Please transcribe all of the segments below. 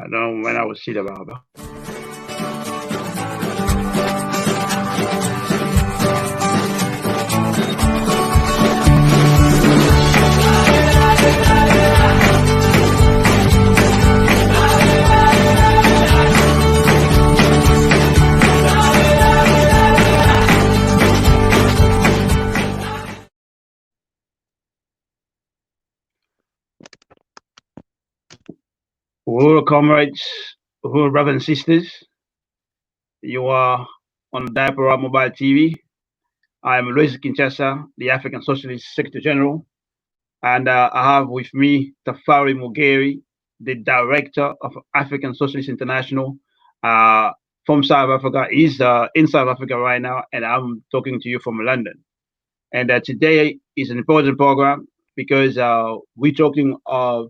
I don't know when I will see the barber. Hello, comrades, hello, brothers and sisters. You are on Diaspora Mobile TV. I am Luis Kinshasa, the African Socialist Secretary General, and I have with me Tafari Mugeri, the Director of African Socialist International from South Africa. He's in South Africa right now, and I'm talking to you from London. And today is an important program because we're talking of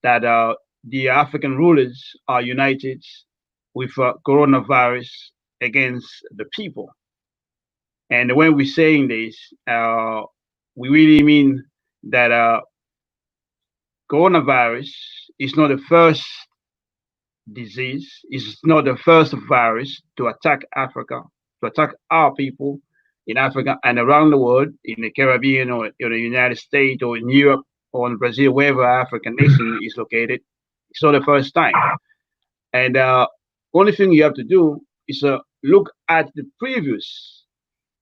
that the African rulers are united with coronavirus against the people. And when we're saying this, we really mean that coronavirus is not the first disease, it's not the first virus to attack Africa, to attack our people in Africa and around the world, in the Caribbean or in the United States or in Europe or in Brazil, wherever African nation is located. It's not the first time. And only thing you have to do is look at the previous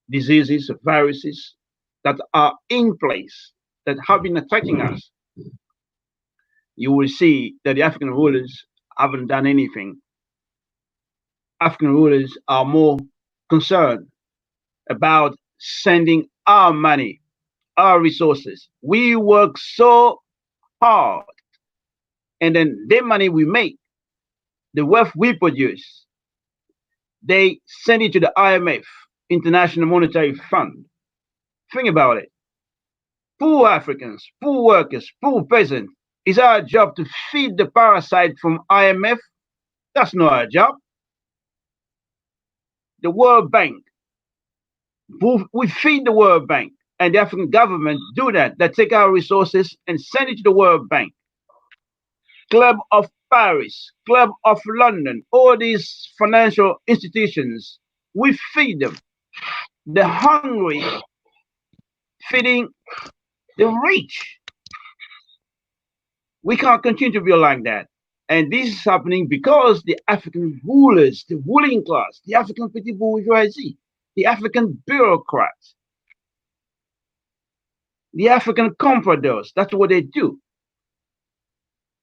diseases, viruses that are in place, that have been attacking us. You will see that the African rulers haven't done anything. African rulers are more concerned about sending our money, our resources. We work so hard, and then the money we make, the wealth we produce, they send it to the IMF, International Monetary Fund. Think about it. Poor Africans, poor workers, poor peasants. Is our job to feed the parasite from IMF? That's not our job. The World Bank. We feed the World Bank, and the African government do that. They take our resources and send it to the World Bank. Club of Paris, Club of London, all these financial institutions, we feed them. The hungry feeding the rich. We can't continue to be like that. And this is happening because the African rulers, the ruling class, the African petit bourgeoisie, the African bureaucrats, the African compradors, that's what they do.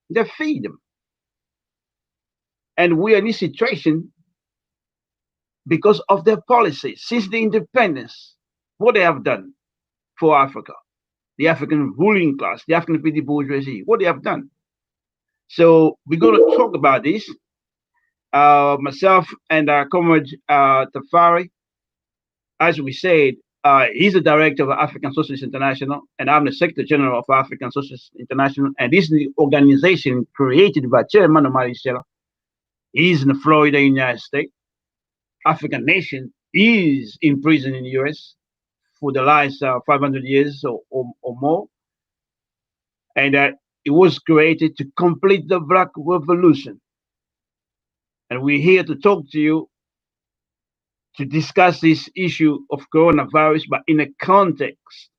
They feed them. And we are in this situation because of their policies since the independence, what they have done for Africa, the African ruling class, the African petit bourgeoisie, what they have done. So we're going to talk about this. Myself and our comrade Tafari, as we said, he's the director of African Socialist International, and I'm the Secretary General of African Socialist International. And this is the organization created by Chairman Maricela. He's in Florida, United States. African nation is in prison in the US for the last 500 years or more. And it was created to complete the Black Revolution. And we're here to talk to you to discuss this issue of coronavirus, but in a context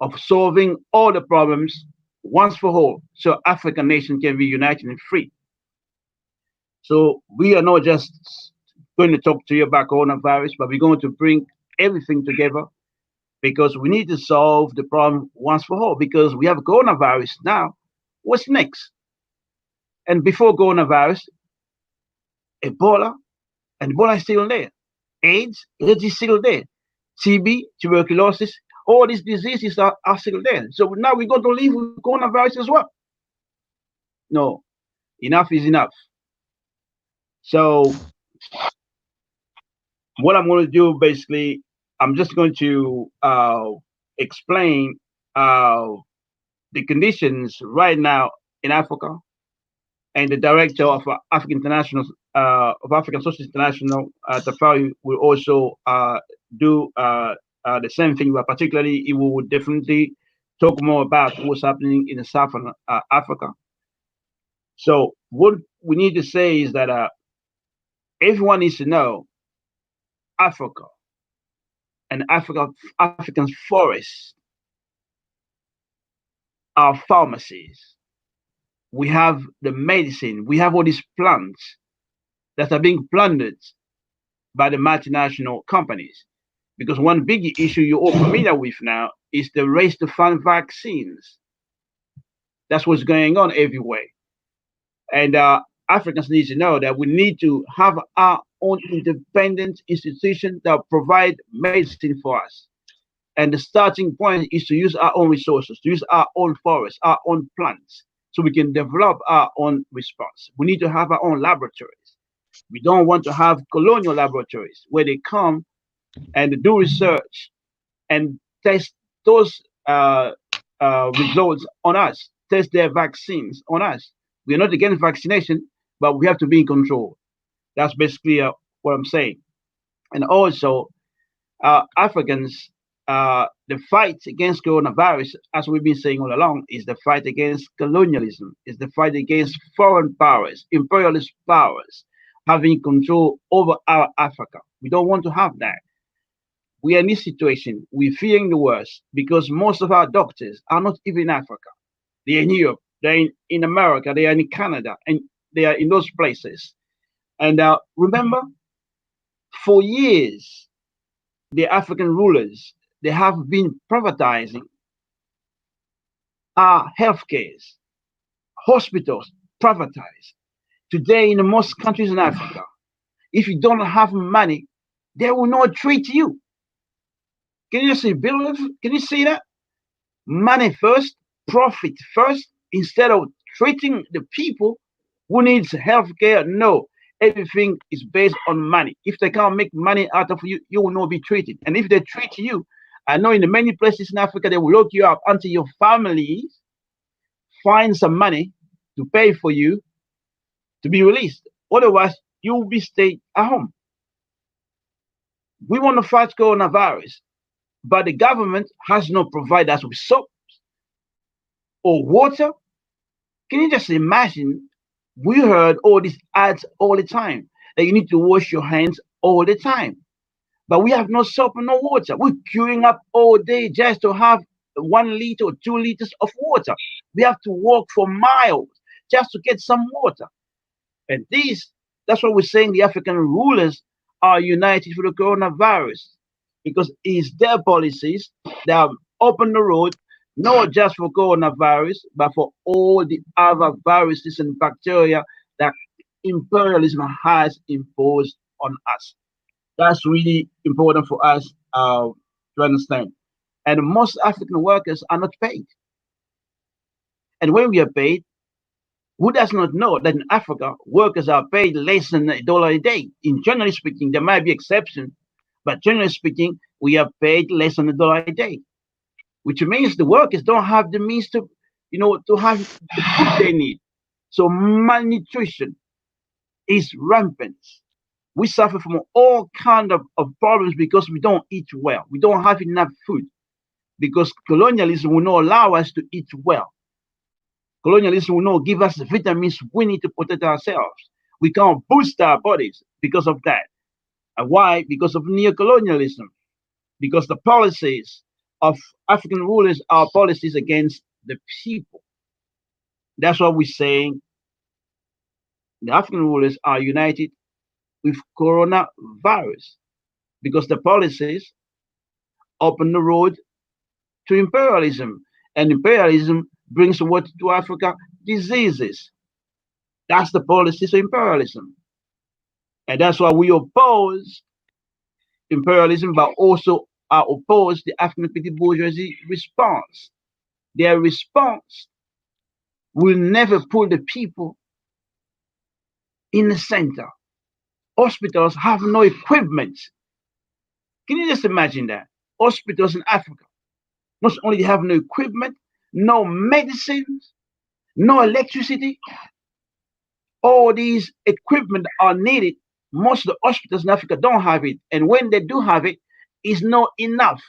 of solving all the problems once for all, so African nation can be united and free. So we are not just going to talk to you about coronavirus, but we're going to bring everything together because we need to solve the problem once for all. Because we have coronavirus now, what's next? And before coronavirus, Ebola, and Ebola is still there. AIDS is still there. TB, tuberculosis, all these diseases are still there. So now we're going to live with coronavirus as well. No, enough is enough. So what I'm going to do, basically, I'm just going to explain the conditions right now in Africa, and the director of African International of African Socialist International, Tafari, will also do the same thing, but particularly he will definitely talk more about what's happening in Southern Africa. So What we need to say is that everyone needs to know Africa and African forests are pharmacies. We have the medicine. We have all these plants that are being plundered by the multinational companies. Because one big issue you're all familiar with now is the race to fund vaccines. That's what's going on everywhere. And Africans need to know that we need to have our own independent institution that provide medicine for us. And the starting point is to use our own resources, to use our own forests, our own plants, so we can develop our own response. We need to have our own laboratories. We don't want to have colonial laboratories where they come and do research and test those results on us, test their vaccines on us. We are not against vaccination, but we have to be in control. That's basically what I'm saying. And also, Africans, the fight against coronavirus, as we've been saying all along, is the fight against colonialism, is the fight against foreign powers, imperialist powers having control over our Africa. We don't want to have that. We are in this situation. We're fearing the worst because most of our doctors are not even in Africa. They're in Europe, they're in America, they are in Canada, and they are in those places. And remember, for years, the African rulers, they have been privatizing our healthcare, hospitals privatized. Today, in most countries in Africa, if you don't have money, they will not treat you. Can you see, Bill? Can you see that? Money first, profit first, instead of treating the people who needs healthcare. No, everything is based on money. If they can't make money out of you, you will not be treated. And if they treat you, I know in many places in Africa they will lock you up until your family find some money to pay for you to be released. Otherwise, you will be stayed at home. We want to fight coronavirus, but the government has not provided us with soap or water. Can you just imagine? We heard all these ads all the time that you need to wash your hands all the time. But we have no soap and no water. We're queuing up all day just to have 1 liter or 2 liters of water. We have to walk for miles just to get some water. And that's what we're saying the African rulers are united for the coronavirus because it's their policies that have opened the road not just for coronavirus, but for all the other viruses and bacteria that imperialism has imposed on us. That's really important for us to understand. And most African workers are not paid. And when we are paid, who does not know that in Africa, workers are paid less than $1 a day? In generally speaking, there might be exceptions, but generally speaking, we are paid less than $1 a day, which means the workers don't have the means to, to have the food they need. So malnutrition is rampant. We suffer from all kind of problems because we don't eat well. We don't have enough food because colonialism will not allow us to eat well. Colonialism will not give us the vitamins we need to protect ourselves. We can't boost our bodies because of that. And why? Because of neocolonialism. Because the policies of African rulers are policies against the people. That's what we're saying. The African rulers are united with coronavirus because the policies open the road to imperialism. And imperialism brings what to Africa? Diseases. That's the policies of imperialism. And that's why we oppose imperialism, but also oppose the African petty bourgeoisie response. Their response will never put the people in the center. Hospitals have no equipment. Can you just imagine that? Hospitals in Africa, not only they have no equipment, no medicines, no electricity, all these equipment are needed. Most of the hospitals in Africa don't have it. And when they do have it, it's not enough.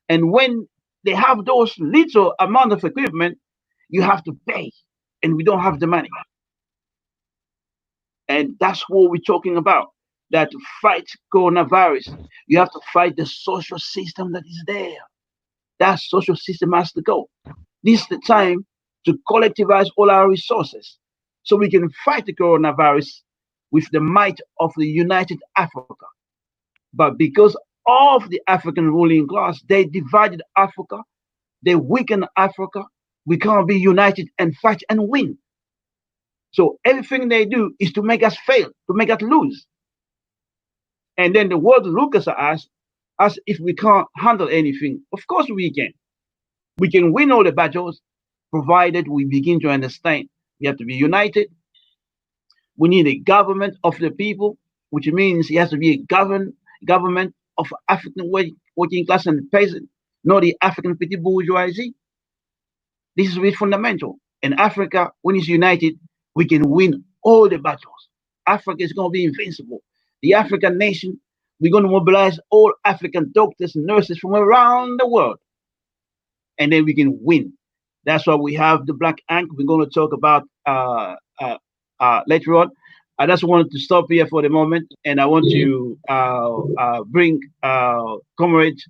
And when they have those little amount of equipment, you have to pay. And we don't have the money. And that's what we're talking about. That to fight coronavirus, you have to fight the social system that is there. That social system has to go. This is the time to collectivize all our resources so we can fight the coronavirus with the might of the united Africa. But because of the African ruling class, they divided Africa, they weakened Africa. We can't be united and fight and win. So everything they do is to make us fail, to make us lose. And then the world looks at us as if we can't handle anything. Of course we can. We can win all the battles, provided we begin to understand we have to be united. We need a government of the people, which means it has to be a government of African working class and peasant, not the African petty bourgeoisie. This is very fundamental. In Africa, when it's united, we can win all the battles. Africa is going to be invincible. The African nation, we're going to mobilize all African doctors and nurses from around the world, and then we can win. That's why we have the Black Ink. We're going to talk about later on. I just wanted to stop here for the moment, and I want to bring Comrade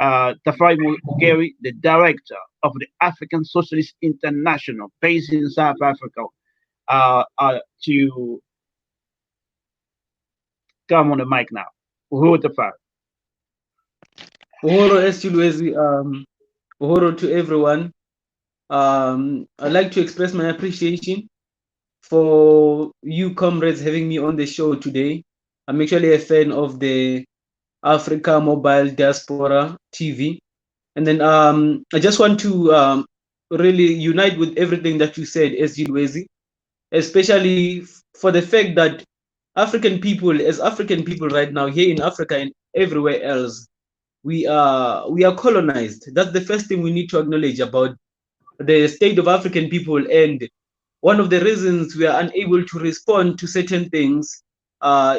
Tafari Mugeri, the director of the African Socialist International, based in South Africa, to come on the mic now. Uhuru Tafari. Uhuru to everyone. I'd like to express my appreciation for you comrades having me on the show today. I'm actually a fan of the Africa Mobile Diaspora TV. And then I just want to really unite with everything that you said, SG Lwezi, especially for the fact that African people right now here in Africa and everywhere else, we are colonized. That's the first thing we need to acknowledge about the state of African people. And one of the reasons we are unable to respond to certain things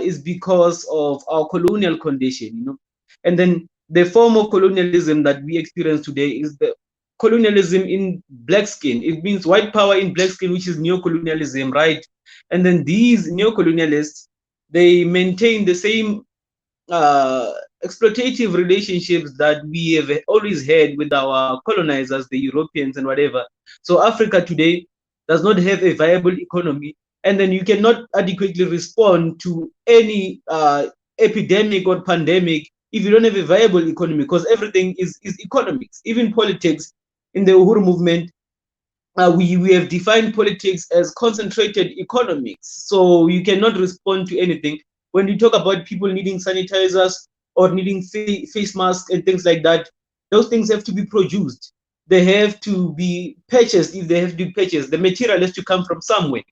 is because of our colonial condition, And then the form of colonialism that we experience today is the colonialism in black skin. It means white power in black skin, which is neocolonialism, right? And then these neocolonialists, they maintain the same exploitative relationships that we have always had with our colonizers, the Europeans and whatever. So Africa today does not have a viable economy, and then you cannot adequately respond to any epidemic or pandemic if you don't have a viable economy, because everything is economics. Even politics in the Uhuru movement, we have defined politics as concentrated economics. So you cannot respond to anything. When you talk about people needing sanitizers or needing face masks and things like that, those things have to be produced. They have to be purchased. If they have to be purchased, the material has to come from somewhere.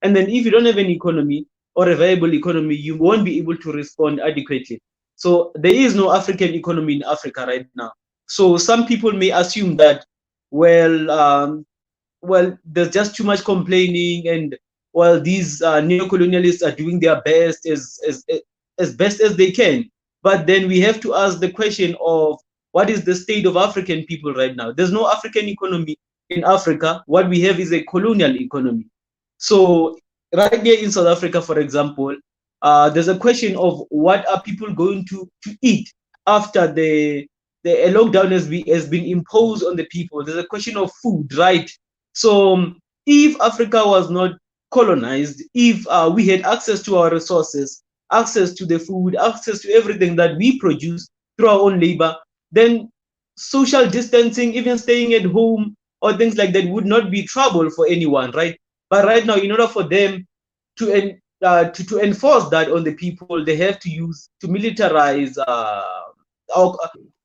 And then if you don't have an economy or a viable economy, you won't be able to respond adequately. So there is no African economy in Africa right now. So some people may assume that, well, there's just too much complaining, and while these neocolonialists are doing their best as best as they can. But then we have to ask the question of what is the state of African people right now? There's no African economy in Africa. What we have is a colonial economy. So right here in South Africa, for example, there's a question of what are people going to eat after the lockdown has been imposed on the people. There's a question of food, right? So if Africa was not colonized, if we had access to our resources, access to the food, access to everything that we produce through our own labor, then social distancing, even staying at home or things like that would not be trouble for anyone, right? But right now, in order for them to enforce that on the people, they have to militarize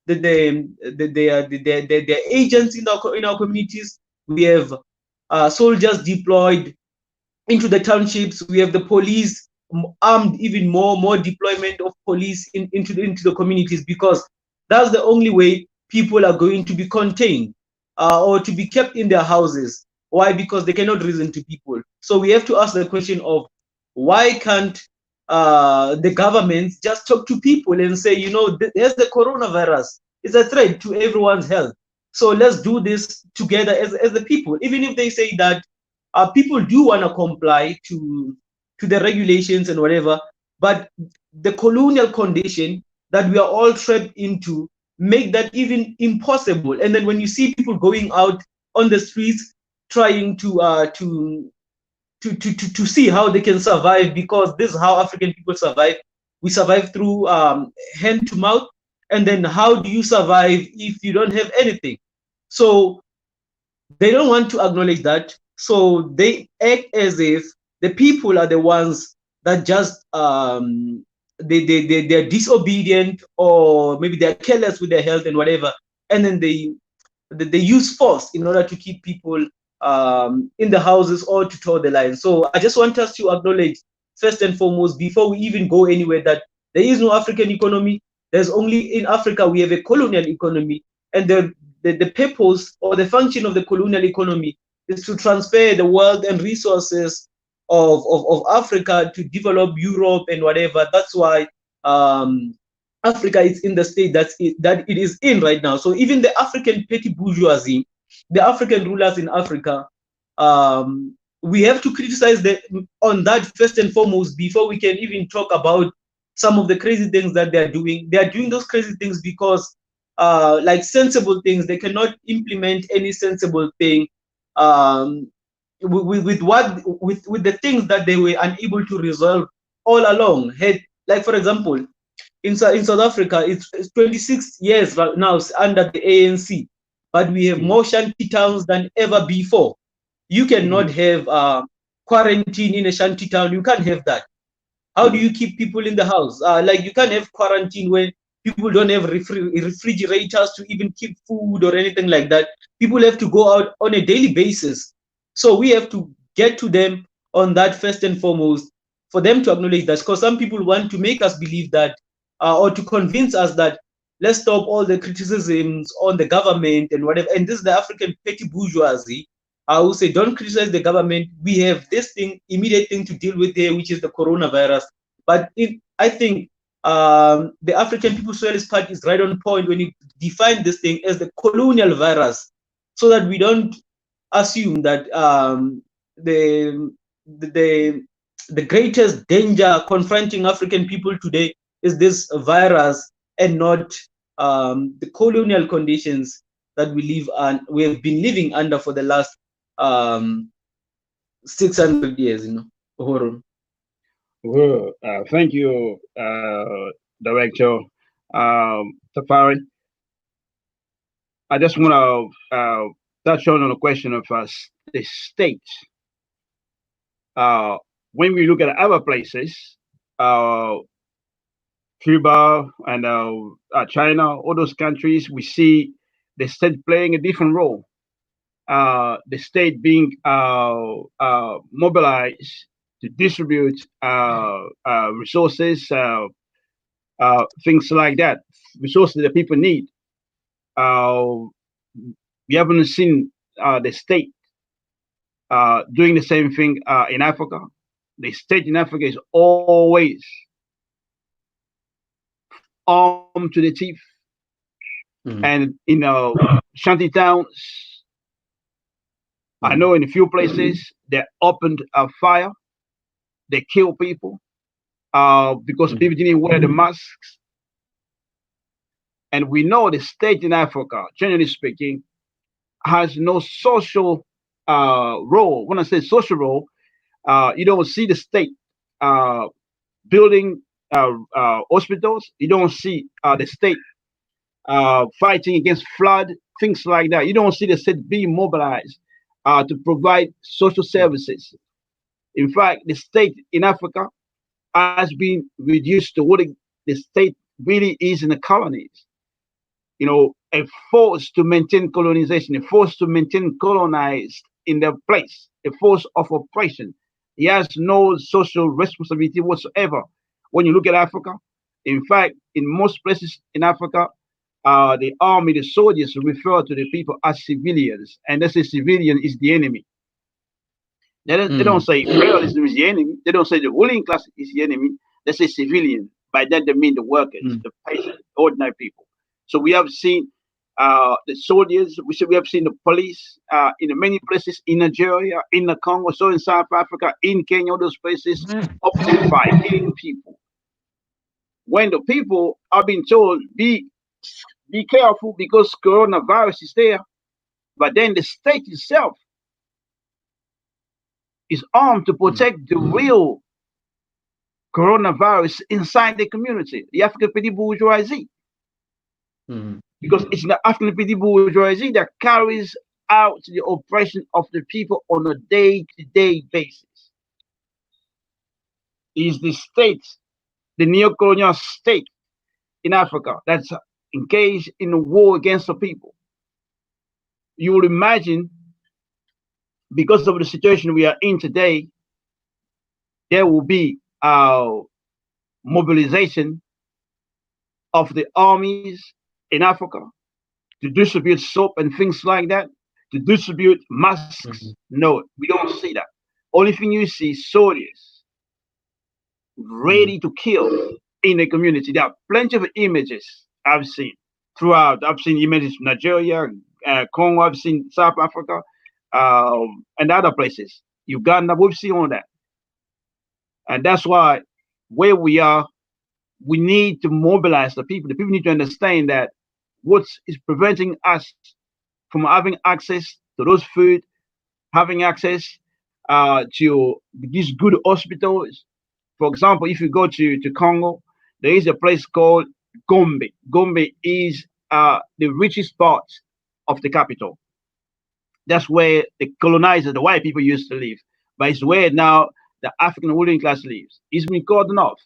the agents in our communities. We have soldiers deployed into the townships. We have the police armed, even more deployment of police into the communities, because that's the only way people are going to be contained or to be kept in their houses. Why? Because they cannot reason to people. So we have to ask the question of why can't the governments just talk to people and say, there's the coronavirus. It's a threat to everyone's health. So let's do this together as the people. Even if they say that people do want to comply to to the regulations and whatever. But the colonial condition that we are all trapped into make that even impossible. And then when you see people going out on the streets trying to see how they can survive, because this is how African people survive. We survive through hand to mouth. And then how do you survive if you don't have anything? So they don't want to acknowledge that. So they act as if the people are the ones that just they're disobedient, or maybe they're careless with their health and whatever. And then they use force in order to keep people in the houses or to toe the line. So I just want us to acknowledge, first and foremost, before we even go anywhere, that there is no African economy. There's only, in Africa we have a colonial economy, and the purpose or the function of the colonial economy is to transfer the wealth and resources of Africa to develop Europe and whatever. That's why Africa is in the state that it is in right now. So even the African petty bourgeoisie, the African rulers in Africa, we have to criticize on that first and foremost before we can even talk about some of the crazy things that they are doing. They are doing those crazy things because, like sensible things, they cannot implement any sensible thing with the things that they were unable to resolve all along. Like for example, in South Africa, it's 26 years right now under the ANC, but we have more shanty towns than ever before. You cannot have quarantine in a shanty town. You can't have that. How do you keep people in the house? Like you can't have quarantine when people don't have refrigerators to even keep food or anything like that. People have to go out on a daily basis. So we have to get to them on that first and foremost, for them to acknowledge that, because some people want to make us believe that, or to convince us that let's stop all the criticisms on the government and whatever. And this is the African petty bourgeoisie who say, don't criticize the government. We have this immediate thing to deal with here, which is the coronavirus. But I think the African People's Socialist Party is right on point when you define this thing as the colonial virus, so that we don't assume that the greatest danger confronting African people today is this virus, and not the colonial conditions that we have been living under for the last 600 years, Uhuru. Well, thank you, Director Tafari. I just want to touch on the question of the state. When we look at other places, Cuba and China, all those countries, we see the state playing a different role. The state being mobilized to distribute resources, things like that, resources that people need. We haven't seen the state doing the same thing in Africa. The state in Africa is always armed to the teeth, and shanty towns. I know in a few places they opened a fire, they kill people because people didn't wear the masks. And we know the state in Africa, generally speaking, has no social role. When I say social role, you don't see the state building hospitals. You don't see the state fighting against flood, things like that. You don't see the state being mobilized to provide social services. In fact, the state in Africa has been reduced to what the state really is in the colonies. A force to maintain colonization, a force to maintain colonized in their place, a force of oppression. He has no social responsibility whatsoever. When you look at Africa, in fact, in most places in Africa, the army, the soldiers refer to the people as civilians, and they say civilian is the enemy. They don't say imperialism is the enemy. They don't say the ruling class is the enemy. They say civilian. By that they mean the workers, the peasants, ordinary people. So we have seen The soldiers, we have seen the police in many places in Nigeria, in the Congo, so in South Africa, in Kenya, all those places, opposite fight, killing people. When the people are being told, be careful because coronavirus is there, but then the state itself is armed to mm, protect the real coronavirus inside the community, the African petty bourgeoisie, mm, because it's the African petty bourgeoisie that carries out the oppression of the people on a day-to-day basis. Is the state, the neo-colonial state in Africa that's engaged in a war against the people. You will imagine, because of the situation we are in today, there will be mobilization of the armies in Africa to distribute soap and things like that, to distribute masks. mm, No, we don't see that. Only thing you see is soldiers mm, ready to kill in the community. There are plenty of images I've seen throughout. I've seen images from Nigeria, Congo, I've seen South Africa, and other places. Uganda, we've seen all that. And that's why where we are, we need to mobilize the people. The people need to understand that what is preventing us from having access to those food, having access to these good hospitals. For example, if you go to Congo, there is a place called Gombe. Gombe is the richest part of the capital. That's where the colonizers, the white people used to live. But it's where now the African ruling class lives. It's been cordoned off.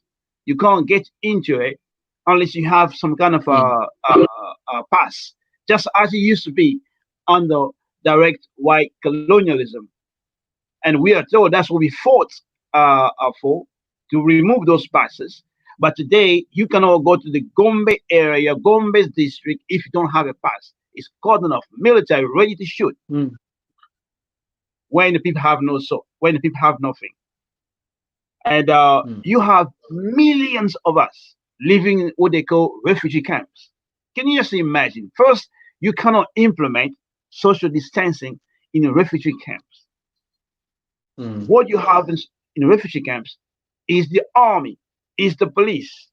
You can't get into it unless you have some kind of mm, pass, just as it used to be under direct white colonialism. And we are told that's what we fought for, to remove those passes. But today, you cannot go to the Gombe area, Gombe district, if you don't have a pass. It's cordoned off, military ready to shoot mm, when the people have no soul, when the people have nothing. And mm, you have millions of us living in what they call refugee camps. Can you just imagine? First, you cannot implement social distancing in refugee camps. mm, What you have in refugee camps is the army, is the police,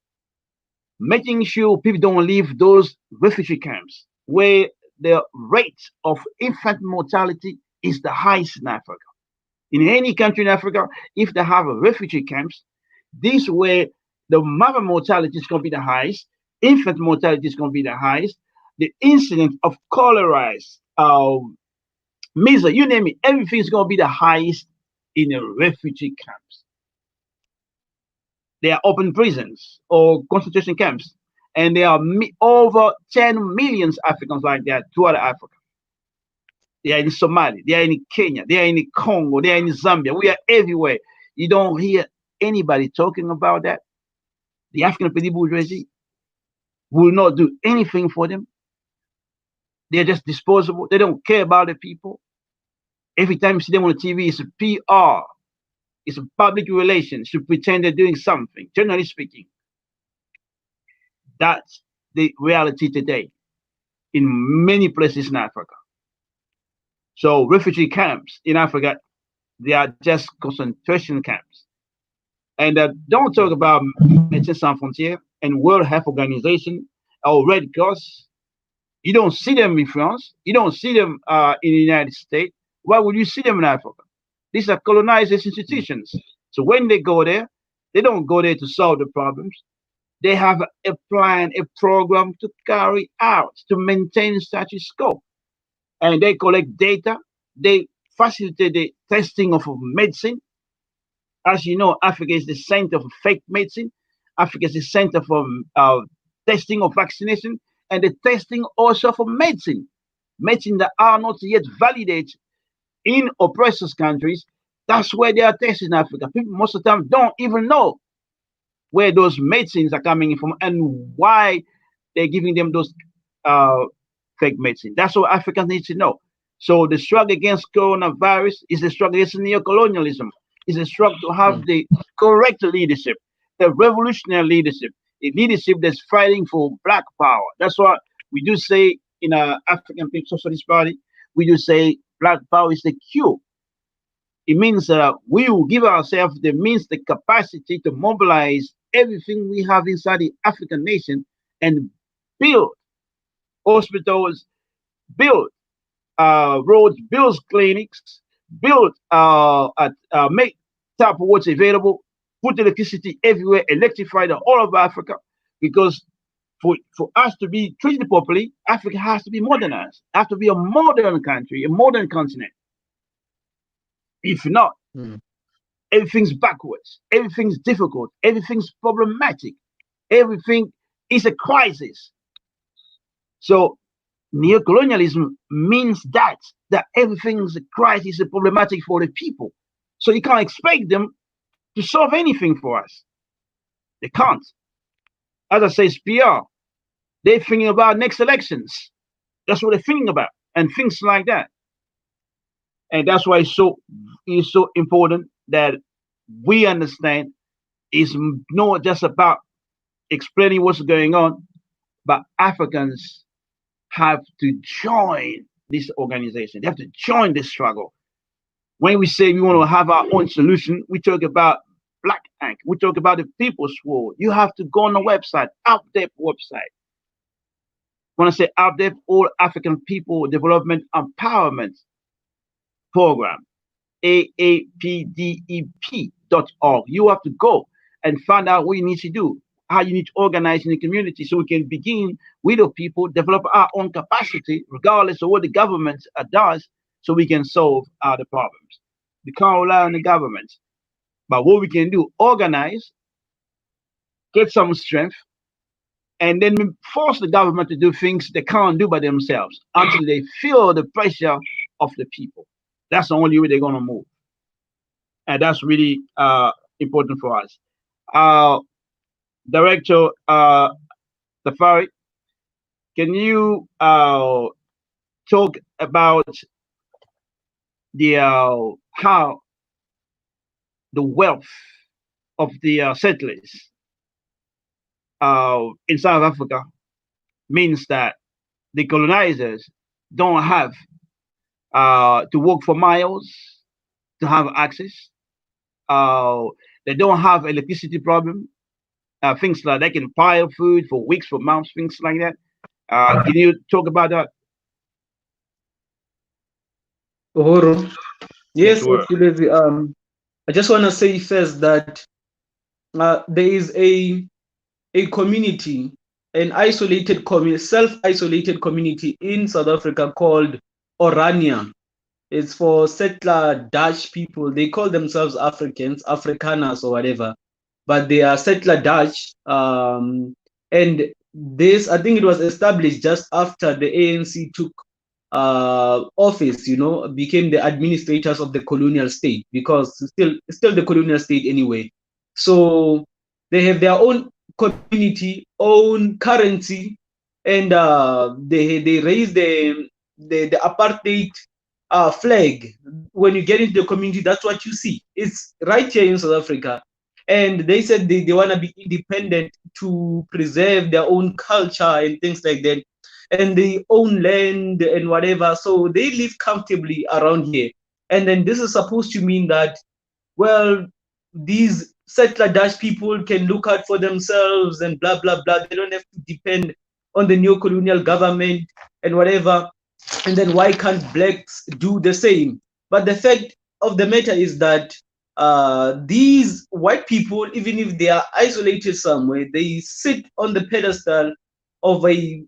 making sure people don't leave those refugee camps where the rate of infant mortality is the highest in Africa. In any country in Africa, if they have refugee camps, this way the mother mortality is going to be the highest, infant mortality is going to be the highest, the incidence of cholera, measles, you name it, everything is going to be the highest in the refugee camps. They are open prisons or concentration camps, and there are over 10 million Africans like that throughout Africa. They are in Somalia, they are in Kenya, they are in Congo, they are in Zambia. We are everywhere. You don't hear anybody talking about that. The African petty bourgeoisie will not do anything for them. They're just disposable. They don't care about the people. Every time you see them on the TV, it's a PR, it's a public relations to pretend they're doing something. Generally speaking, that's the reality today in many places in Africa. So refugee camps in Africa, they are just concentration camps. And don't talk about Medecin Sans Frontiere and World Health Organization or Red Cross. You don't see them in France. You don't see them in the United States. Why would you see them in Africa? These are colonized mm, institutions. So when they go there, they don't go there to solve the problems. They have a plan, a program to carry out, to maintain status quo. And they collect data. They facilitate the testing of medicine. As you know, Africa is the center for fake medicine. Africa is the center for testing of vaccination and the testing also for medicine that are not yet validated in oppressors countries. That's where they are tested in Africa. People most of the time don't even know where those medicines are coming from and why they're giving them those uh, fake medicine. That's what Africans need to know. So the struggle against coronavirus is a struggle against neocolonialism. It's a struggle to have mm, the correct leadership, the revolutionary leadership, a leadership that's fighting for black power. That's what we do say in a African People's Socialist Party, we do say black power is the cure. It means that we will give ourselves the means, the capacity to mobilize everything we have inside the African nation and build hospitals, build roads, build clinics, build make tap water available, put electricity everywhere, electrify the whole of Africa. Because for us to be treated properly, Africa has to be modernized, has to be a modern country, a modern continent. If not, Mm. everything's backwards, everything's difficult, everything's problematic, everything is a crisis. So neocolonialism means that everything's a crisis, a problematic for the people. So you can't expect them to solve anything for us. They can't. As I say, it's PR. They're thinking about next elections. That's what they're thinking about, and things like that. And that's why it's so important that we understand it's not just about explaining what's going on, but Africans have to join this organization. They have to join this struggle. When we say we want to have our own solution, we talk about Black Ink. We talk about the People's War. You have to go on the website, UpDep website. When I say UpDep, All African People Development Empowerment Program, aapdep.org. You have to go and find out what you need to do, how you need to organize in the community so we can begin with the people, develop our own capacity, regardless of what the government does, so we can solve the problems. We can't rely on the government. But what we can do, organize, get some strength, and then force the government to do things they can't do by themselves until they feel the pressure of the people. That's the only way they're going to move. And that's really important for us. Uh, Director Safari, can you talk about the how the wealth of the settlers in South Africa means that the colonizers don't have to walk for miles to have access. Uh, they don't have electricity problem. Things like they can pile food for weeks, for months, things like that. Can you talk about that? Uhuru. Yes, Yes, sure. actually, I just want to say first that there is a community, an isolated community, self-isolated community in South Africa called Orania. It's for settler Dutch people. They call themselves Africans, Afrikaners or whatever, but they are settler Dutch. And this, I think it was established just after the ANC took office, became the administrators of the colonial state, because still the colonial state anyway. So they have their own community, own currency, and they raise the apartheid flag. When you get into the community, that's what you see. It's right here in South Africa. And they said they want to be independent to preserve their own culture and things like that, and they own land and whatever. So they live comfortably around here. And then this is supposed to mean that, well, these settler Dutch people can look out for themselves and blah, blah, blah. They don't have to depend on the new colonial government and whatever. And then why can't blacks do the same? But the fact of the matter is that these white people, even if they are isolated somewhere, they sit on the pedestal of an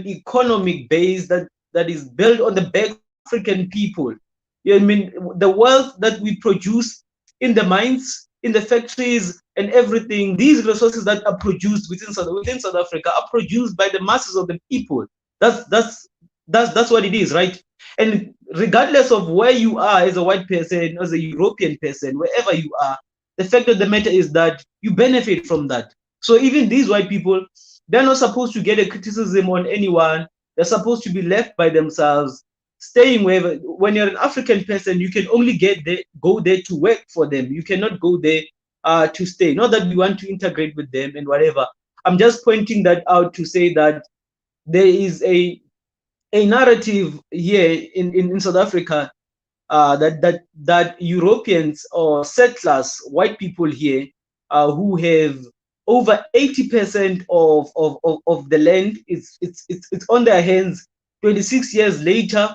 economic base that is built on the back of African people. I mean, the wealth that we produce in the mines, in the factories, and everything, these resources that are produced within South Africa are produced by the masses of the people. That's what it is, right? And regardless of where you are as a white person, as a European person, wherever you are, the fact of the matter is that you benefit from that. So even these white people, they're not supposed to get a criticism on anyone. They're supposed to be left by themselves, staying wherever. When you're an African person, you can only go there to work for them. You cannot go there to stay. Not that we want to integrate with them and whatever. I'm just pointing that out to say that there is a a narrative here in South Africa, that Europeans or settlers, white people here, who have over 80% of the land, it's on their hands. 26 years later,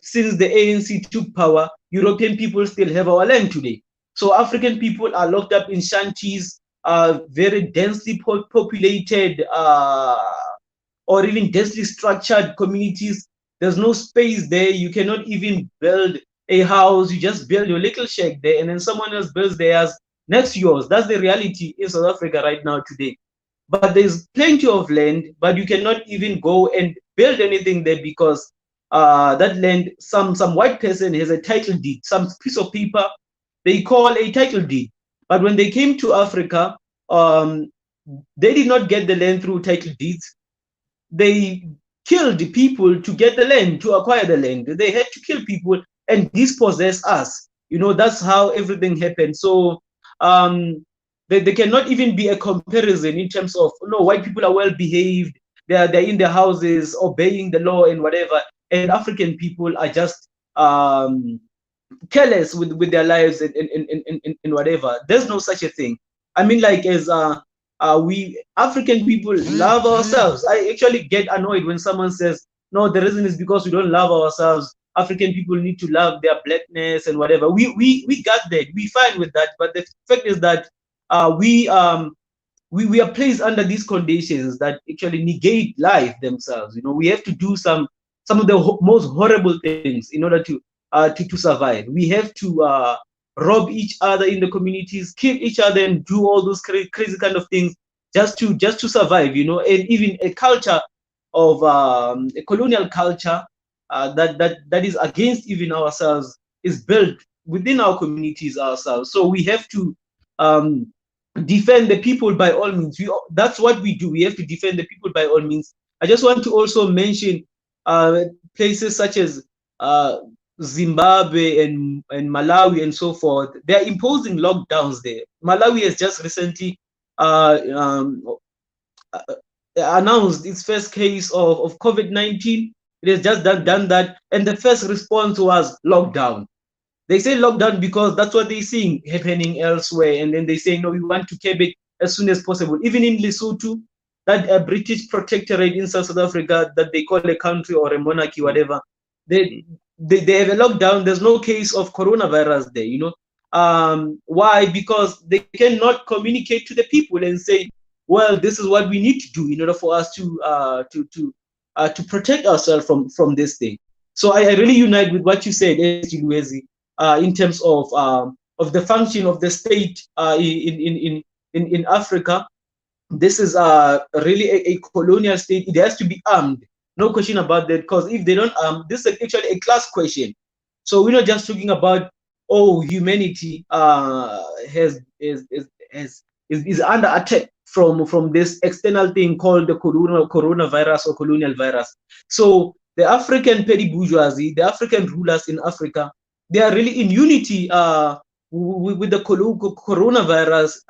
since the ANC took power, European people still have our land today. So African people are locked up in shanties, very densely populated, or even densely structured communities. There's no space there. You cannot even build a house. You just build your little shack there, and then someone else builds theirs next to yours. That's the reality in South Africa right now today. But there's plenty of land, but you cannot even go and build anything there because that land, some white person has a title deed, some piece of paper they call a title deed. But when they came to Africa, they did not get the land through title deeds. They killed the people to get the land, to acquire the land. They had to kill people and dispossess us. That's how everything happened. So there cannot even be a comparison in terms of, no, white people are well behaved, they're in their houses obeying the law and whatever, and African people are just careless with their lives and whatever. There's no such a thing. I mean, like, as we African people love ourselves. I actually get annoyed when someone says, no, the reason is because we don't love ourselves. African people need to love their blackness and whatever. We got that. We fine with that. But the fact is that we are placed under these conditions that actually negate life themselves. We have to do some of the most horrible things in order to survive. We have to rob each other in the communities, kill each other, and do all those crazy kind of things just to survive. And even a culture of a colonial culture that is against even ourselves is built within our communities ourselves. So we have to defend the people by all means. That's what we do. We have to defend the people by all means. I just want to also mention places such as Zimbabwe and Malawi and so forth. They are imposing lockdowns there. Malawi has just recently announced its first case of COVID-19. It has just done that, and the first response was lockdown. They say lockdown because that's what they're seeing happening elsewhere, and then they say, no, we want to curb it as soon as possible. Even in Lesotho, that British protectorate in South Africa that they call a country or a monarchy, whatever, they have a lockdown. There's no case of coronavirus there. Why? Because they cannot communicate to the people and say, well, this is what we need to do in order for us to protect ourselves from this thing. So I really unite with what you said, Luezi, in terms of the function of the state in Africa. This is really a colonial state. It has to be armed. No question about that, because if they don't arm, this is actually a class question. So we're not just talking about, humanity is under attack from this external thing called the coronavirus or colonial virus. So the African petty bourgeoisie, the African rulers in Africa, they are really in unity with the coronavirus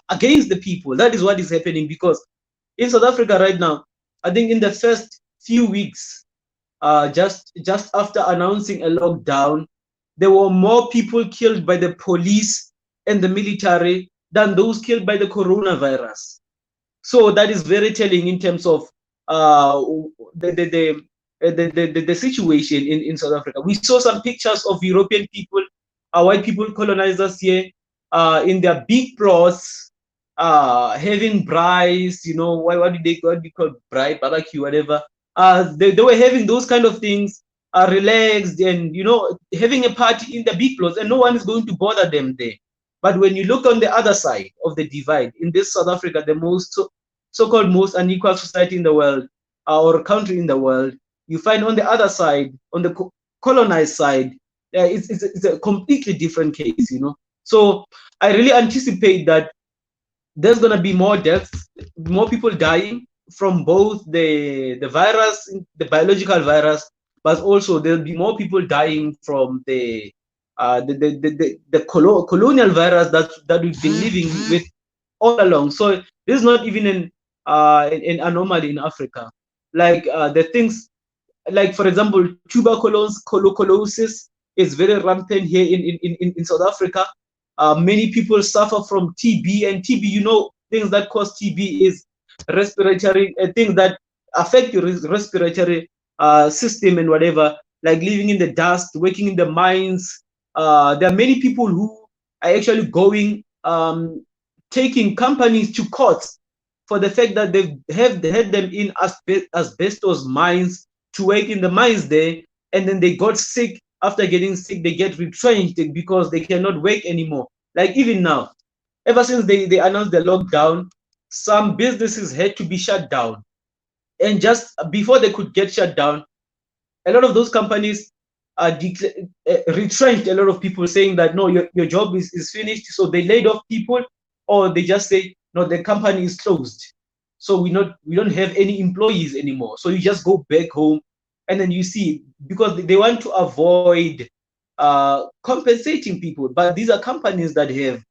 against the people. That is what is happening, because in South Africa right now, I think in the first few weeks, just after announcing a lockdown, there were more people killed by the police and the military than those killed by the coronavirus. So that is very telling in terms of the situation in South Africa. We saw some pictures of European people, white people, colonizers here, in their big plots, having braais, what do you call braai, barbecue, whatever. They were having those kind of things, relaxed, and having a party in the big plots, and no one is going to bother them there. But when you look on the other side of the divide, in this South Africa, the most so-called most unequal society in the world, or country in the world, you find on the other side, on the colonized side, it's a completely different case. So I really anticipate that there's going to be more deaths, more people dying from both the virus, the biological virus, but also there'll be more people dying from the colonial virus that we've been living with all along. So this is not even an anomaly in Africa. Like the things like for example, tuberculosis is very rampant here in South Africa. Many people suffer from TB, and TB, things that cause TB is respiratory things that affect your respiratory system and whatever, like living in the dust, working in the mines. There are many people who are actually going, taking companies to court for the fact that they have had them in asbestos mines to work in the mines there, and then they got sick. After getting sick, they get retrenched because they cannot work anymore. Like even now, ever since they announced the lockdown, some businesses had to be shut down. And just before they could get shut down, a lot of those companies retrenched a lot of people, saying that no, your job is finished. So they laid off people, or they just say no, the company is closed. So we don't have any employees anymore. So you just go back home, and then you see, because they want to avoid compensating people. But these are companies that have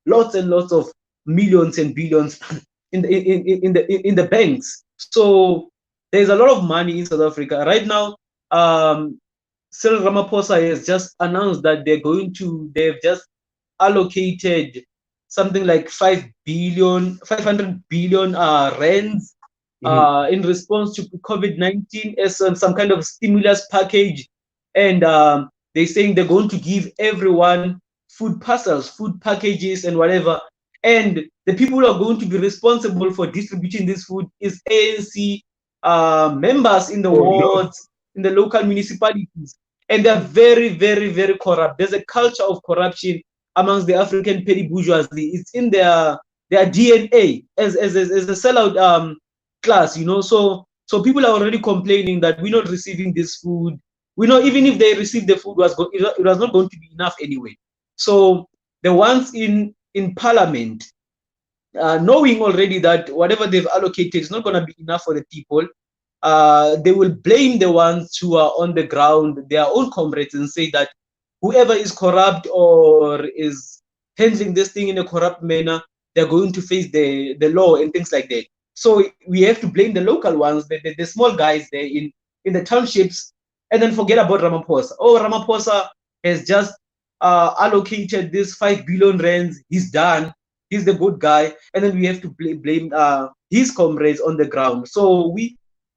lots and lots of millions and billions in the banks. So there's a lot of money in South Africa right now. Cyril Ramaphosa has just announced that they've just allocated something like 500 billion rands in response to COVID-19 as some kind of stimulus package. And they're saying they're going to give everyone food parcels, food packages, and whatever. And the people who are going to be responsible for distributing this food is ANC members in the wards, in the local municipalities. And they're very, very, very corrupt. There's a culture of corruption amongst the African petty bourgeoisie. It's in their DNA as a sellout class, So people are already complaining that we're not receiving this food. We know even if they received the food, it was not going to be enough anyway. So the ones in parliament, knowing already that whatever they've allocated is not going to be enough for the people, they will blame the ones who are on the ground, their own comrades, and say that whoever is corrupt or is handling this thing in a corrupt manner, they're going to face the law and things like that. So we have to blame the local ones, the small guys there in the townships, and then forget about Ramaphosa. Oh, Ramaphosa has just allocated this 5 billion rands. He's done. He's the good guy. And then we have to blame his comrades on the ground. So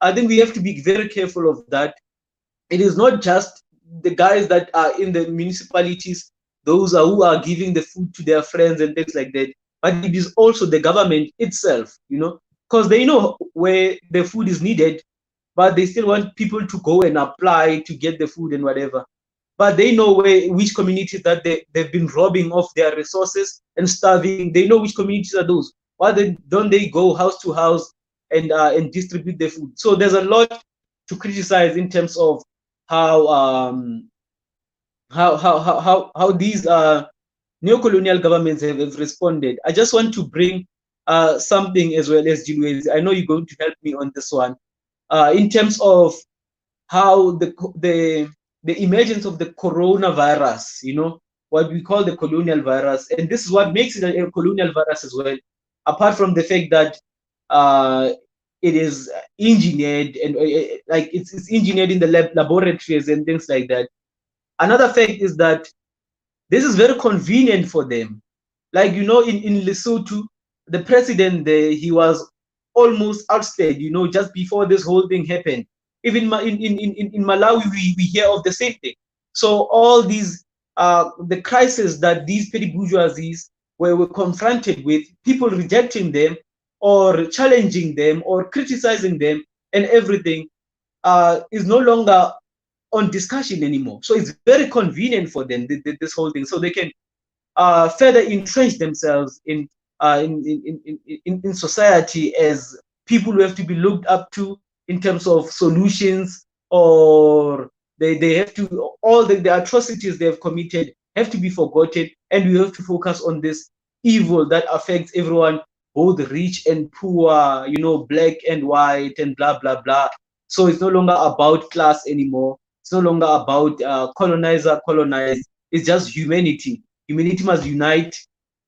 I think we have to be very careful of that. It is not just the guys that are in the municipalities, those who are giving the food to their friends and things like that, but it is also the government itself, because they know where the food is needed, but they still want people to go and apply to get the food and whatever. But they know which communities that they've been robbing of their resources and starving. They know which communities are those. Why don't they go house to house and distribute the food? So there's a lot to criticize in terms of how these neo-colonial governments have responded. I just want to bring something as well as Julius. I know you're going to help me on this one. In terms of how the emergence of the coronavirus, what we call the colonial virus, and this is what makes it a colonial virus as well. Apart from the fact that it is engineered and like it's engineered in the laboratories and things like that. Another fact is that this is very convenient for them. Like, in Lesotho, the president there, he was almost ousted, just before this whole thing happened. Even in Malawi, we hear of the same thing. So all these, the crisis that these petty bourgeoisies were confronted with, people rejecting them or challenging them or criticizing them and everything, is no longer on discussion anymore. So it's very convenient for them, this whole thing. So they can further entrench themselves in society as people who have to be looked up to in terms of solutions, or they have to, all the atrocities they have committed have to be forgotten, and we have to focus on this evil that affects everyone, both rich and poor, black and white and blah, blah, blah. So it's no longer about class anymore. It's no longer about colonizer, colonized. It's just humanity. Humanity must unite.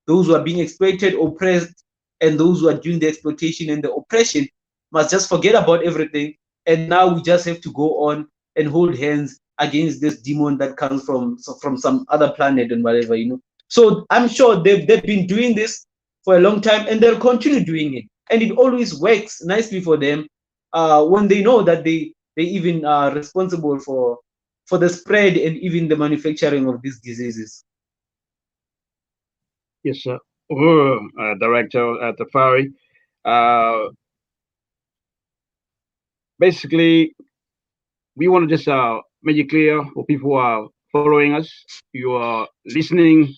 Those who are being exploited, oppressed, and those who are doing the exploitation and the oppression must just forget about everything and now we just have to go on and hold hands against this demon that comes from some other planet and whatever, you know. So I'm sure they've been doing this for a long time, and they'll continue doing it, and it always works nicely for them when they know that they even are responsible for the spread and even the manufacturing of these diseases. Yes, sir. Director at the Tafari. Uh, Basically, we want to just make it clear for people who are following us. You are listening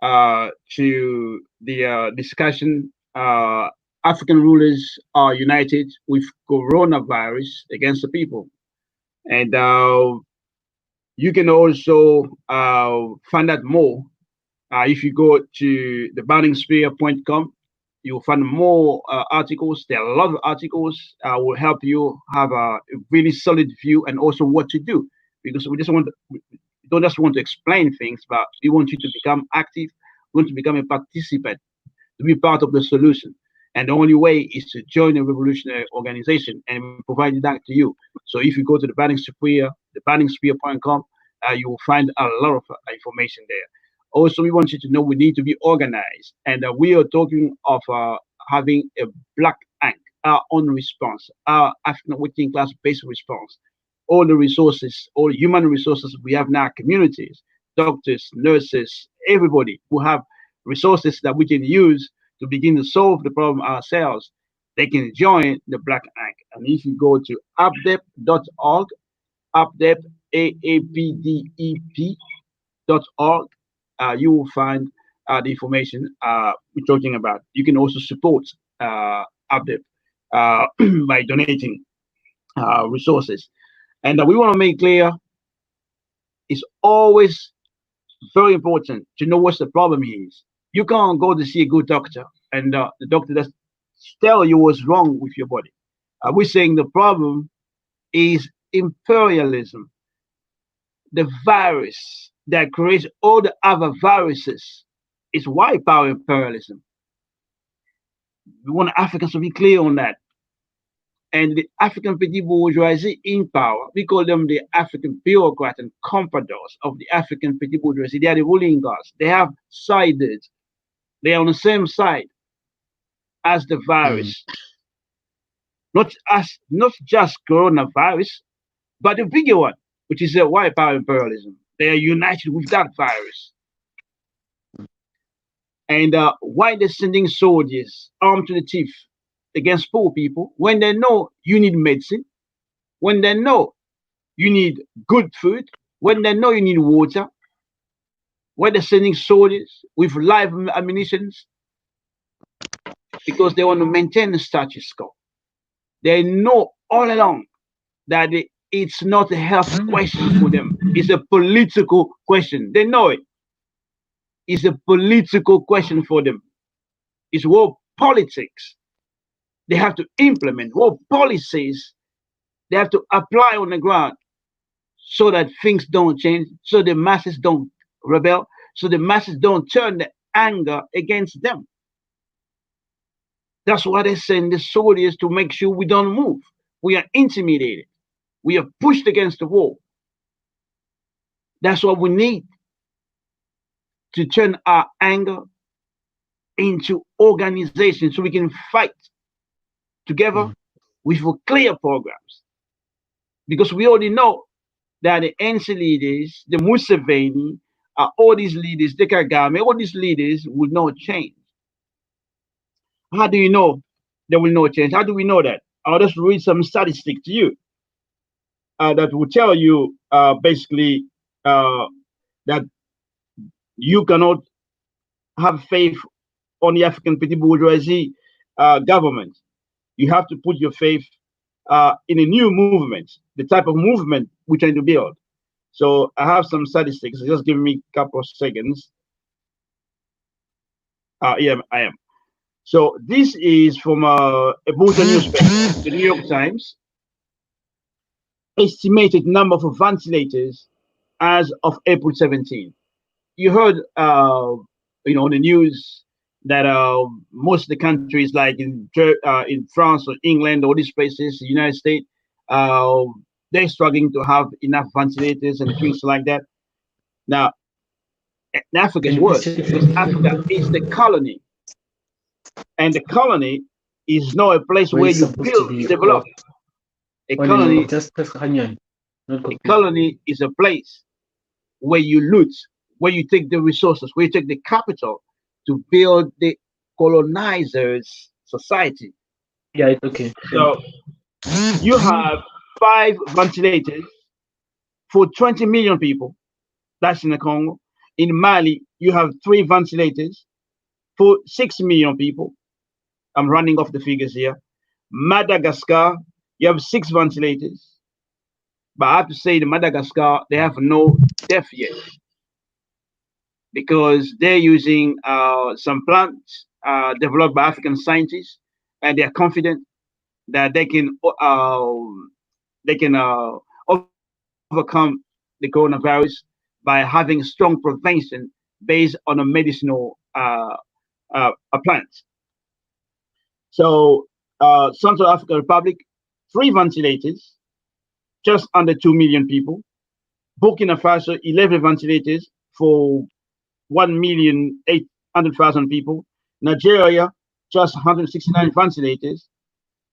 to the discussion. African rulers are united with coronavirus against the people, and you can also find out more if you go to the burningspear.com. You'll find more articles. There are a lot of articles will help you have a really solid view and also what to do, because we don't just want to explain things, but we want you to become active. We want to become a participant, to be part of the solution. And the only way is to join a revolutionary organization, and we provide that to you. So if you go to the burningspear.com, you will find a lot of information there. Also, we want you to know we need to be organized, and we are talking of having a black ink, our own response, our African working class based response. All the resources, all human resources we have in our communities, doctors, nurses, everybody who have resources that we can use to begin to solve the problem ourselves, they can join the Black Ink. And if you go to apdep.org, apdep, AAPDEP.org, you will find the information we're talking about. You can also support AppDep by donating resources. And we want to make clear it's always very important to know what the problem is. You can't go to see a good doctor and the doctor just tell you what's wrong with your body. We're saying the problem is imperialism, the virus that creates all the other viruses. Is white power imperialism. We want Africans to be clear on that. And the African petit bourgeoisie in power, we call them the African bureaucrats and compradors of the African petit bourgeoisie. They are the ruling class. They have sided. They are on the same side as the Mm. virus, not just coronavirus, but the bigger one, which is the white power imperialism. They are united with that virus. And why they're sending soldiers armed to the teeth against poor people when they know you need medicine, when they know you need good food, when they know you need water, why they're sending soldiers with live ammunition, because they want to maintain the status quo. They know all along that it's not a health question for them. It's a political question. They know it. It's a political question for them. It's war politics. They have to implement what policies they have to apply on the ground so that things don't change, so the masses don't rebel, so the masses don't turn the anger against them. That's why they send the soldiers to make sure we don't move. We are intimidated. We are pushed against the wall. That's what we need to turn our anger into organization so we can fight together Mm. with clear programs. Because we already know that the NC leaders, the Museveni, all these leaders, the Kagame, all these leaders will not change. How do you know they will not change? How do we know that? I'll just read some statistics to you that will tell you basically uh, that you cannot have faith on the African petit bourgeoisie government. You have to put your faith in a new movement, the type of movement we're trying to build. So I have some statistics. Just give me a couple of seconds. Yeah, I am. So this is from a Belgian newspaper, the New York Times. Estimated number of ventilators as of April 17. You heard, on the news that most of the countries, like in France or England, all these places, the United States, Uh, they're struggling to have enough ventilators and things like that. Now, in Africa Can is you please worse check because Africa is the colony, and the colony is not a place where where it's you supposed to build be to develop. A on and colony, just press Hanyan, not a copy. colony is a place where you loot, where you take the resources, where you take the capital to build the colonizers' society. Yeah, it's okay. So you have five ventilators for 20 million people. That's in the Congo. In Mali, you have three ventilators for 6 million people. I'm running off the figures here. Madagascar, you have six ventilators. But I have to say, the Madagascar, they have no death yet because they're using some plants developed by African scientists, and they're confident that they can overcome the coronavirus by having strong prevention based on a medicinal a plant. So Central African Republic, three ventilators, just under 2 million people. Burkina Faso, 11 ventilators for 1,800,000 people. Nigeria, just 169 ventilators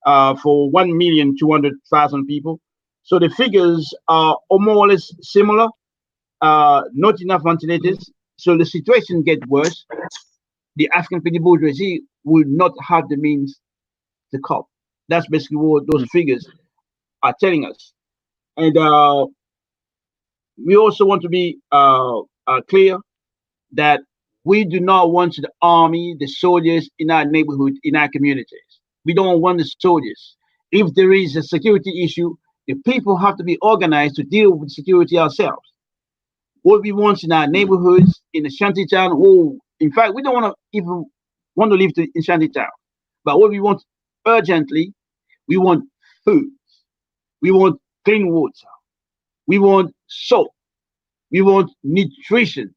for 1,200,000 people. So the figures are more or less similar. Not enough ventilators. So the situation gets worse. The African petty bourgeoisie will not have the means to cope. That's basically what those figures are telling us. And we also want to be clear that we do not want the army, the soldiers in our neighborhood, in our communities. We don't want the soldiers. If there is a security issue, the people have to be organized to deal with security ourselves. What we want in our neighborhoods, in the shanty town, oh, in fact, we don't want to even want to live in shanty town. But what we want urgently, we want food, we want clean water, we want soap, we want nutrition.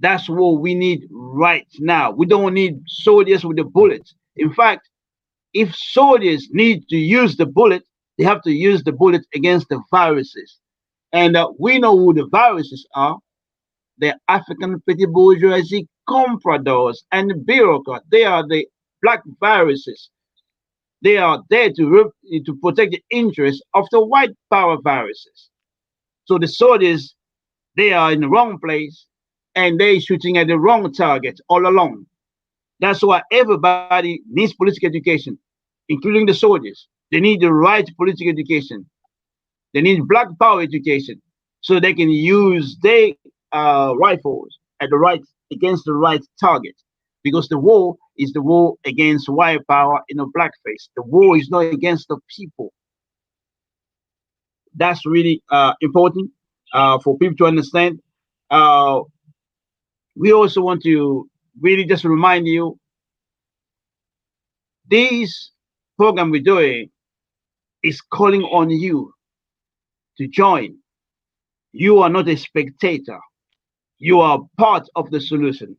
That's what we need right now. We don't need soldiers with the bullets. In fact, if soldiers need to use the bullet, they have to use the bullet against the viruses. And we know who the viruses are. The African petty bourgeoisie compradors and bureaucrats. They are the black viruses. They are there to protect the interests of the white power viruses. So the soldiers, they are in the wrong place and they shooting at the wrong target all along. That's why everybody needs political education, including the soldiers. They need the right political education. They need black power education so they can use their rifles at the right against the right target. Because the war is the war against white power in a blackface. The war is not against the people. That's really important for people to understand. Uh, we also want to really just remind you this program we're doing is calling on you to join. You are not a spectator. You are part of the solution.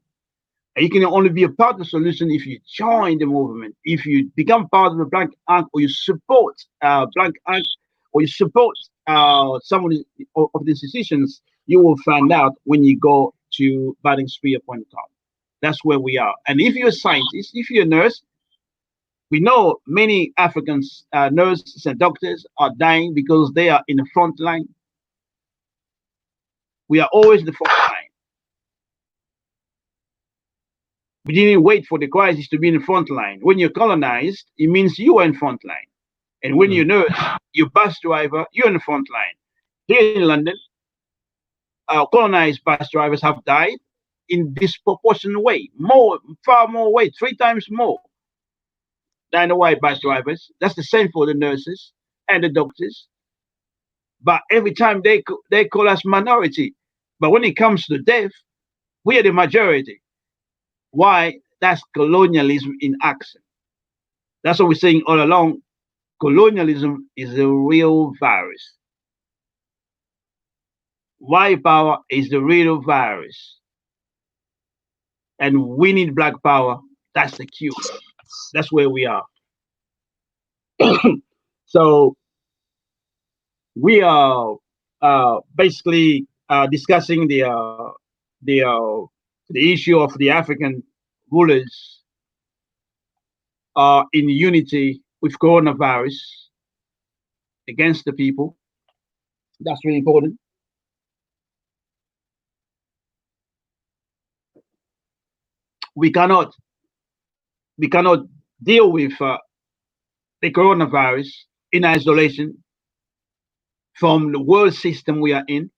And you can only be a part of the solution if you join the movement, if you become part of the Black Act, or you support Black Act, or you support some of the institutions. You will find out when you go to badingspear.com. That's where we are. And if you're a scientist, if you're a nurse, we know many Africans, nurses and doctors, are dying because they are in the front line. We are always in the front line. We didn't wait for the crisis to be in the front line. When you're colonized, it means you are in front line. And when you're Mm. nurse, you're bus driver, you're in the front line. Here in London, colonized bus drivers have died in disproportionate way, more, far more way, three times more than the white bus drivers. That's the same for the nurses and the doctors. But every time they call us minority. But when it comes to death, we are the majority. Why? That's colonialism in action. That's what we're saying all along. Colonialism is a real virus. White power is the real virus. And we need black power. That's the cure. That's where we are. So we are basically discussing the the issue of the African rulers in unity with coronavirus against the people. That's really important. We cannot we cannot deal with the coronavirus in isolation from the world system we are in.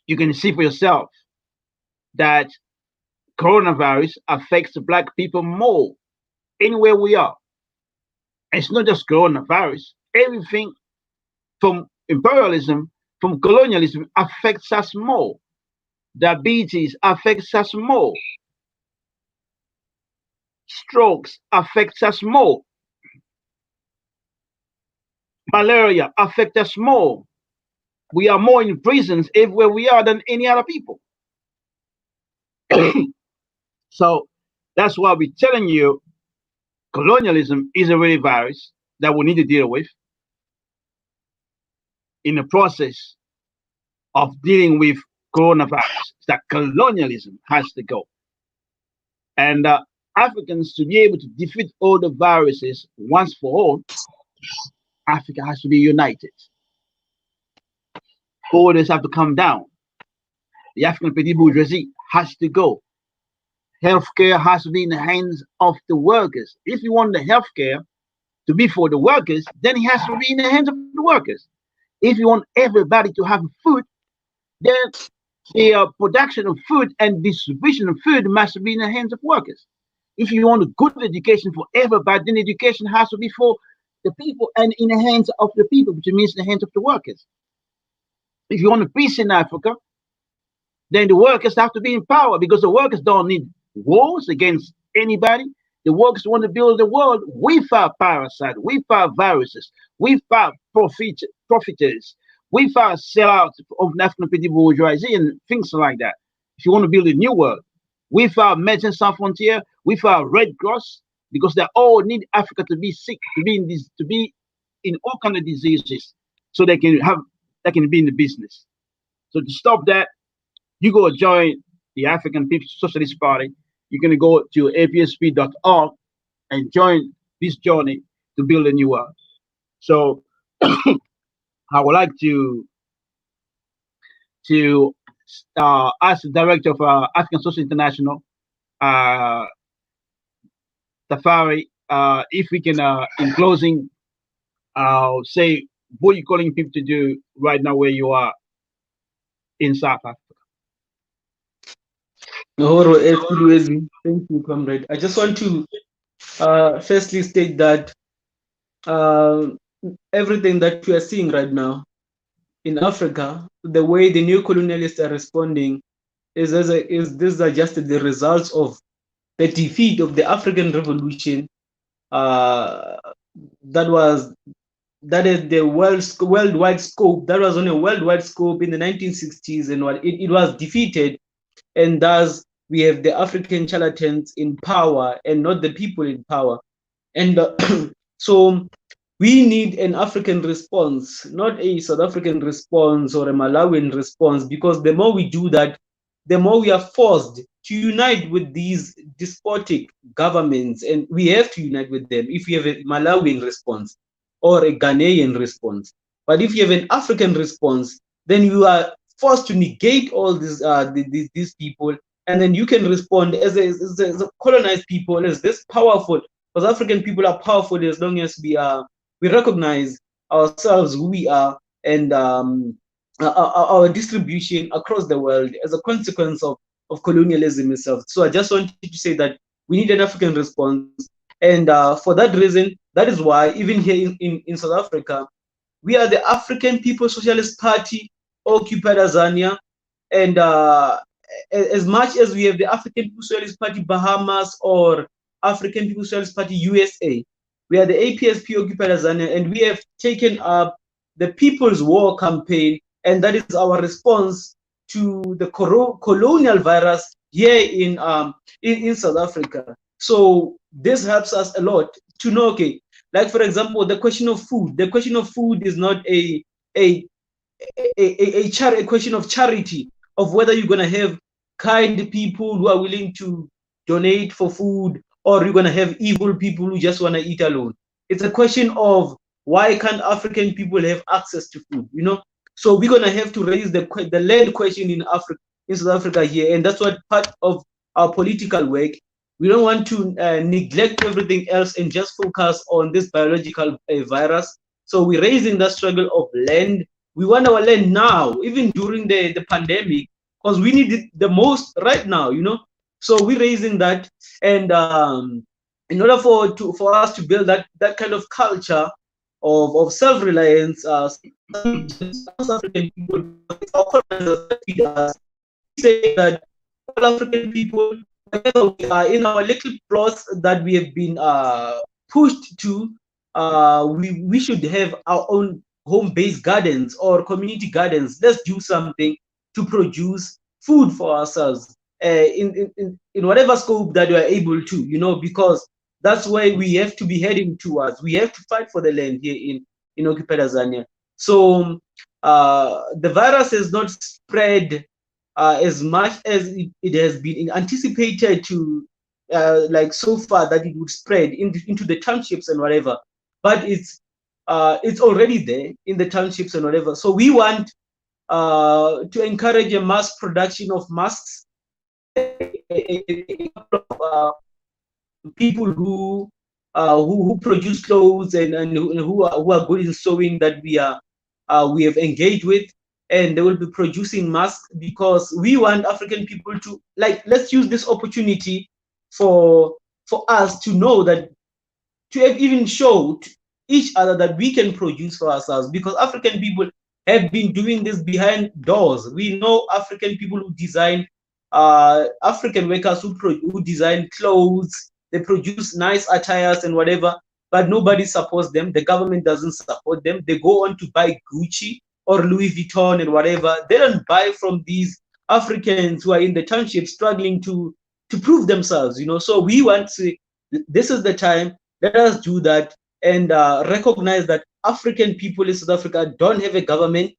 You can see for yourself that coronavirus affects black people more anywhere we are. It's not just coronavirus. Everything from imperialism, from colonialism affects us more. Diabetes affects us more. Strokes affects us more. Malaria affects us more. We are more in prisons everywhere we are than any other people. So that's why we're telling you colonialism is a real virus that we need to deal with in the process of dealing with coronavirus. That colonialism has to go. And Africans, to be able to defeat all the viruses once for all, Africa has to be united. Borders have to come down. The African petty bourgeoisie has to go. Healthcare has to be in the hands of the workers. If you want the healthcare to be for the workers, then it has to be in the hands of the workers. If you want everybody to have food, then the production of food and distribution of food must be in the hands of workers. If you want a good education for everybody, then education has to be for the people and in the hands of the people, which means in the hands of the workers. If you want a peace in Africa, then the workers have to be in power because the workers don't need wars against anybody. The workers want to build the world without parasites, without viruses, without profiteers, without sellouts of national petty bourgeoisie and things like that. If you want to build a new world, without Medecin Sans Frontiere, without Red Cross, because they all need Africa to be sick, to be in all kind of diseases, so they can be in the business. So to stop that, you go join the African People's Socialist Party. You're going to go to apsp.org and join this journey to build a new world. So I would like to ask the director of African Social International, uh, Tafari, if we can, in closing, say what you're calling people to do right now where you are in South Africa. Thank you, comrade. I just want to firstly state that uh, everything that we are seeing right now in Africa, the way the new colonialists are responding these are just the results of the defeat of the African Revolution. Uh, that is the worldwide scope. That was on a worldwide scope in the 1960s, and it was defeated, and thus we have the African charlatans in power and not the people in power. And so we need an African response, not a South African response or a Malawian response, because the more we do that, the more we are forced to unite with these despotic governments, and we have to unite with them if we have a Malawian response or a Ghanaian response. But if you have an African response, then you are forced to negate all these people, and then you can respond as a colonized people, as this powerful, because African people are powerful as long as we recognize ourselves, who we are, and our distribution across the world as a consequence of colonialism itself. So I just wanted to say that we need an African response. And for that reason, that is why even here in South Africa, we are the African People's Socialist Party, Occupy Tanzania. And as much as we have the African People's Socialist Party Bahamas or African People's Socialist Party USA, we are the APSP Occupy Tanzania, and we have taken up the People's War campaign, and that is our response to the colonial virus here in South Africa. So this helps us a lot to know, okay, Like, for example, the question of food. The question of food is not a a question of charity, of whether you're going to have kind people who are willing to donate for food, or you're going to have evil people who just want to eat alone. It's a question of why can't African people have access to food, you know? So we're going to have to raise the land question in Africa, in South Africa here, and that's what part of our political work. We don't want to neglect everything else and just focus on this biological virus. So we're raising the struggle of land. We want our land now, even during the pandemic, because we need it the most right now, you know. So we're raising that, and in order for us to build that kind of culture of self-reliance, most African people, it's our colonizers that feed us. We say that all African people, wherever we are in our little plots that we have been pushed to, we should have our own home-based gardens or community gardens. Let's do something to produce food for ourselves in whatever scope that we are able to, you know, because that's where we have to be heading towards. We have to fight for the land here in occupied Tanzania. So the virus has not spread as much as it has been anticipated to, like so far, that it would spread into the townships and whatever. But it's already there in the townships and whatever. So we want to encourage a mass production of masks. A couple of people who produce clothes and who are good in sewing that we have engaged with, and they will be producing masks, because we want African people to, like, let's use this opportunity for us to know that, to have even show each other that we can produce for ourselves, because African people have been doing this behind doors. We know African people who design, African workers who design clothes, they produce nice attires and whatever, but nobody supports them. The government doesn't support them. They go on to buy Gucci or Louis Vuitton and whatever. They don't buy from these Africans who are in the township struggling to prove themselves, you know. So we want to, this is the time, let us do that, and recognize that African people in South Africa don't have a government,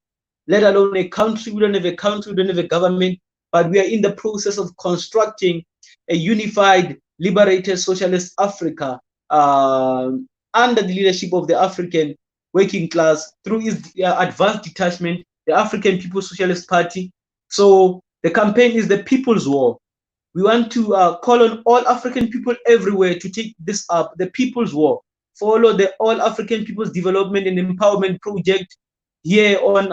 let alone a country. We don't have a country, we don't have a government, but we are in the process of constructing a unified, liberated, socialist Africa under the leadership of the African working class through its advanced detachment, the African People's Socialist Party. So the campaign is the People's War. We want to call on all African people everywhere to take this up, the People's War. Follow the All African People's Development and Empowerment Project here on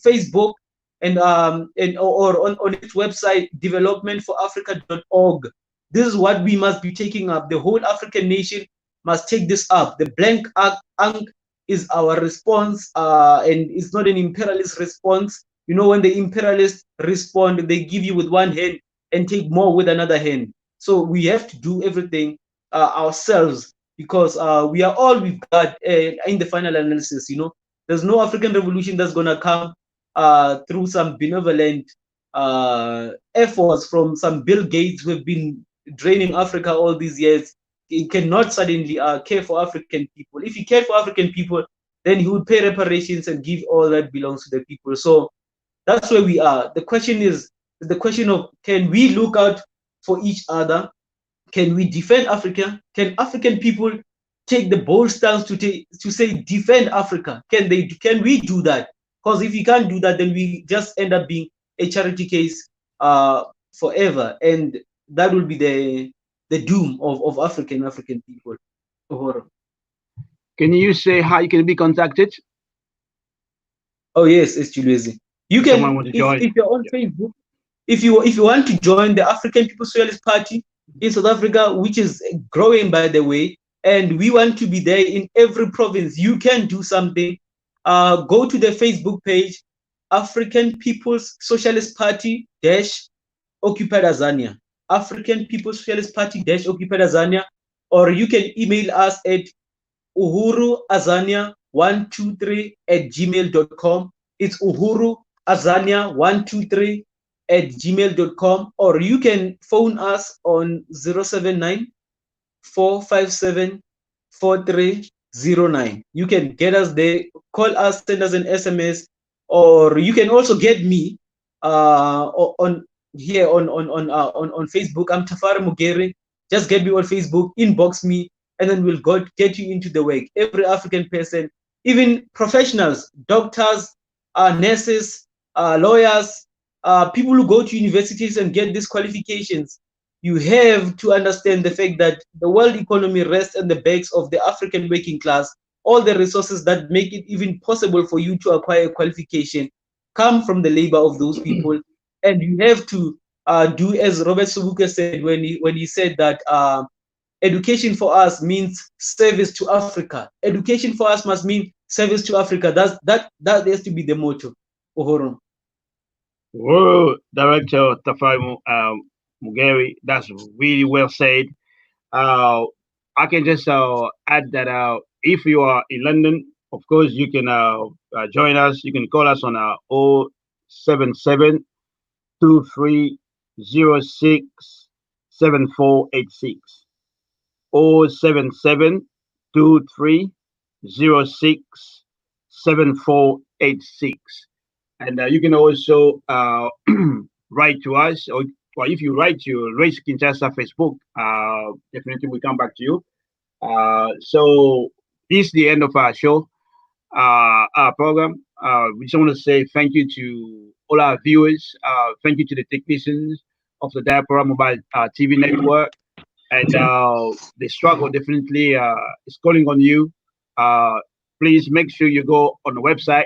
Facebook, and or on its website, developmentforafrica.org. This is what we must be taking up. The whole African nation must take this up. The blank ankh is our response, and it's not an imperialist response. You know, when the imperialists respond, they give you with one hand and take more with another hand. So we have to do everything ourselves, because we are all we've got in the final analysis. You know, there's no African revolution that's gonna come through some benevolent efforts from some Bill Gates who have been draining Africa all these years. He cannot suddenly care for African people. If he cared for African people, then he would pay reparations and give all that belongs to the people. So that's where we are. The question is the question of, can we look out for each other? Can we defend Africa? Can African people take the bold stance to say defend Africa? Can we do that? Because if we can't do that, then we just end up being a charity case forever, and that will be the doom of African people. Can you say how you can be contacted? Oh yes, it's Julius. You can, if you're on Facebook, if you want to join the African People's Socialist Party in South Africa, which is growing, by the way, and we want to be there in every province, you can do something. Go to the Facebook page, African People's Socialist Party Occupied Tanzania, African People's Socialist Party Occupied Tanzania, or you can email us at uhuruazania123@gmail.com. It's uhuruazania123@gmail.com, or you can phone us on 079 457 4309. You can get us there, call us, send us an SMS, or you can also get me on here on Facebook. I'm Tafari Mugere. Just get me on Facebook, inbox me, and then we'll get you into the work. Every African person, even professionals, doctors, nurses, lawyers, people who go to universities and get these qualifications, you have to understand the fact that the world economy rests on the backs of the African working class. All the resources that make it even possible for you to acquire a qualification come from the labor of those people. And you have to do as Robert Subuka said when he said that education for us means service to Africa. Education for us must mean service to Africa. That has to be the motto. Uhuru. Whoa, Director Tafai Mugeri, that's really well said. Uh, I can just add that if you are in London, of course, you can join us. You can call us on 077 2306 7486. 077 2306 7486. And you can also write to us, or if you write to Race Kinshasa Facebook, definitely we come back to you. So this is the end of our show, our program. We just want to say thank you to all our viewers. Thank you to the technicians of the Diaspora Mobile TV network. And the struggle definitely is calling on you. Please make sure you go on the website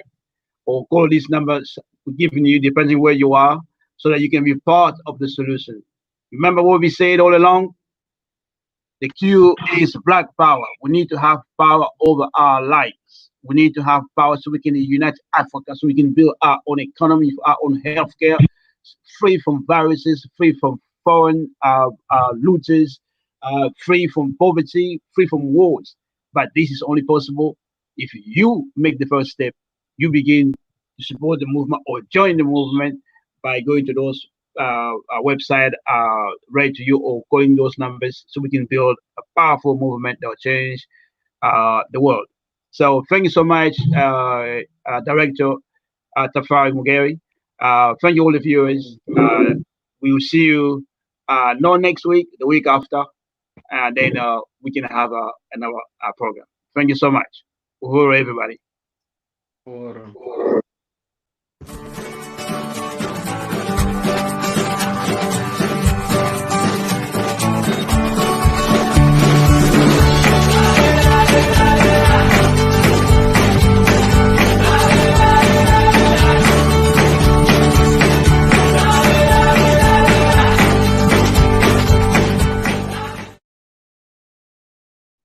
or call these numbers we're giving you, depending where you are, so that you can be part of the solution. Remember what we said all along? The cure is black power. We need to have power over our lives. We need to have power so we can unite Africa, so we can build our own economy, our own healthcare, free from viruses, free from foreign looters, free from poverty, free from wars. But this is only possible if you make the first step. You begin to support the movement or join the movement by going to those website right to you or calling those numbers so we can build a powerful movement that will change the world. So thank you so much, Director Tafari Mugeri. Thank you all the viewers. We will see you not next week, the week after, and then we can have another program. Thank you so much. Uhuru, everybody. Uhuru.